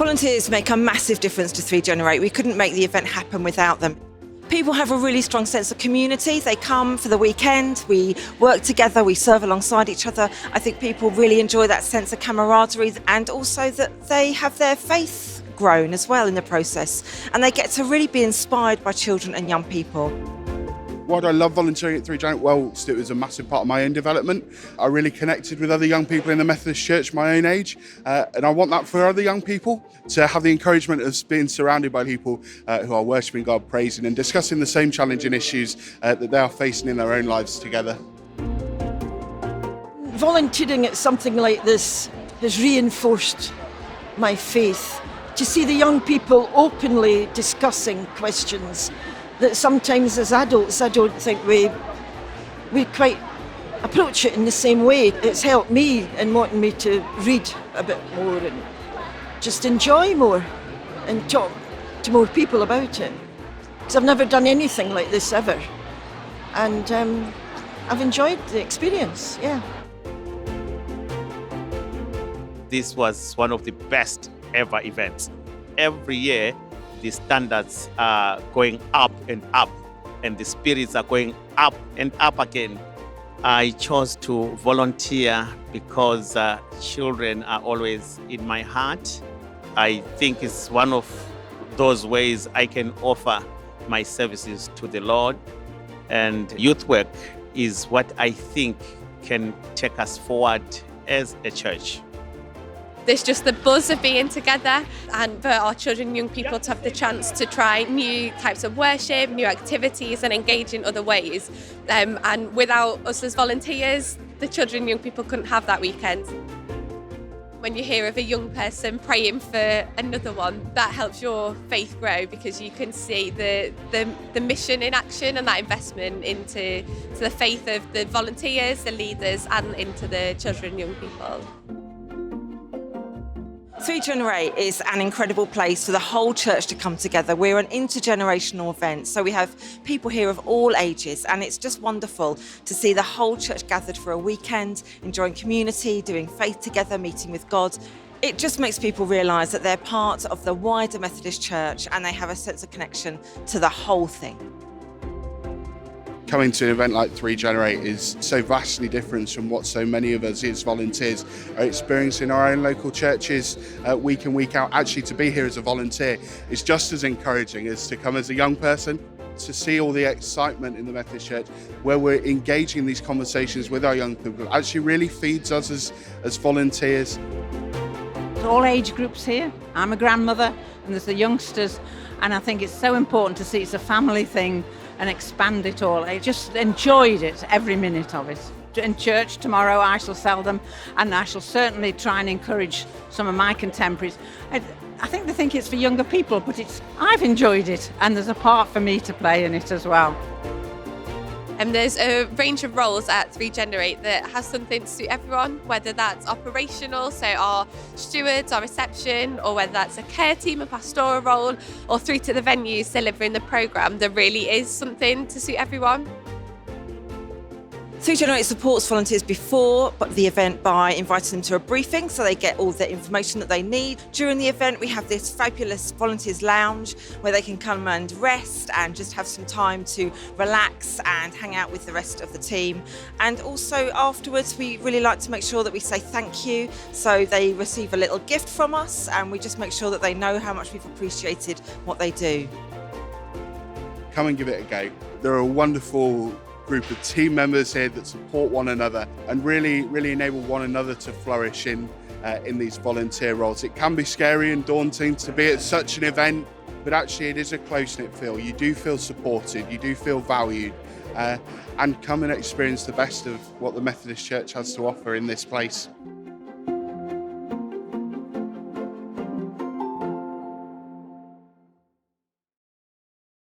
Volunteers make a massive difference to 3Generate. We couldn't make the event happen without them. People have a really strong sense of community. They come for the weekend, we work together, we serve alongside each other. I think people really enjoy that sense of camaraderie, and also that they have their faith grown as well in the process, and they get to really be inspired by children and young people. Why do I love volunteering at 3Generate? Well, it was a massive part of my own development. I really connected with other young people in the Methodist Church my own age, and I want that for other young people, to have the encouragement of being surrounded by people who are worshipping God, praising and discussing the same challenging issues that they are facing in their own lives together. Volunteering at something like this has reinforced my faith. To see the young people openly discussing questions that sometimes as adults I don't think we quite approach it in the same way. It's helped me in wanting me to read a bit more and just enjoy more and talk to more people about it. Because I've never done anything like this ever. And I've enjoyed the experience, yeah. This was one of the best ever events. Every year, the standards are going up, and the spirits are going up and up again. I chose to volunteer because children are always in my heart. I think it's one of those ways I can offer my services to the Lord. And youth work is what I think can take us forward as a church. There's just the buzz of being together, and for our children and young people to have the chance to try new types of worship, new activities and engage in other ways. And without us as volunteers, the children and young people couldn't have that weekend. When you hear of a young person praying for another one, that helps your faith grow, because you can see the mission in action and that investment into the faith of the volunteers, the leaders and into the children and young people. 3Generate is an incredible place for the whole church to come together. We're an intergenerational event, so we have people here of all ages, and it's just wonderful to see the whole church gathered for a weekend, enjoying community, doing faith together, meeting with God. It just makes people realise that they're part of the wider Methodist Church and they have a sense of connection to the whole thing. Coming to an event like 3Generate is so vastly different from what so many of us as volunteers are experiencing in our own local churches week in, week out. Actually, to be here as a volunteer is just as encouraging as to come as a young person. To see all the excitement in the Methodist Church where we're engaging in these conversations with our young people actually really feeds us as volunteers. There's all age groups here. I'm a grandmother and there's the youngsters, and I think it's so important to see it's a family thing and expand it all. I just enjoyed it, every minute of it. In church tomorrow I shall sell them, and I shall certainly try and encourage some of my contemporaries. I think they think it's for younger people, but I've enjoyed it, and there's a part for me to play in it as well. And there's a range of roles at 3Generate that has something to suit everyone, whether that's operational, so our stewards, our reception, or whether that's a care team, a pastoral role, or through to the venues delivering the programme. There really is something to suit everyone. 3Generate supports volunteers before the event by inviting them to a briefing so they get all the information that they need. During the event, we have this fabulous volunteers lounge where they can come and rest and just have some time to relax and hang out with the rest of the team. And also afterwards, we really like to make sure that we say thank you, so they receive a little gift from us, and we just make sure that they know how much we've appreciated what they do. Come and give it a go. There are a wonderful group of team members here that support one another and really enable one another to flourish in these volunteer roles. It can be scary and daunting to be at such an event, but actually it is a close-knit feel. You do feel supported, you do feel valued, and come and experience the best of what the Methodist Church has to offer in this place.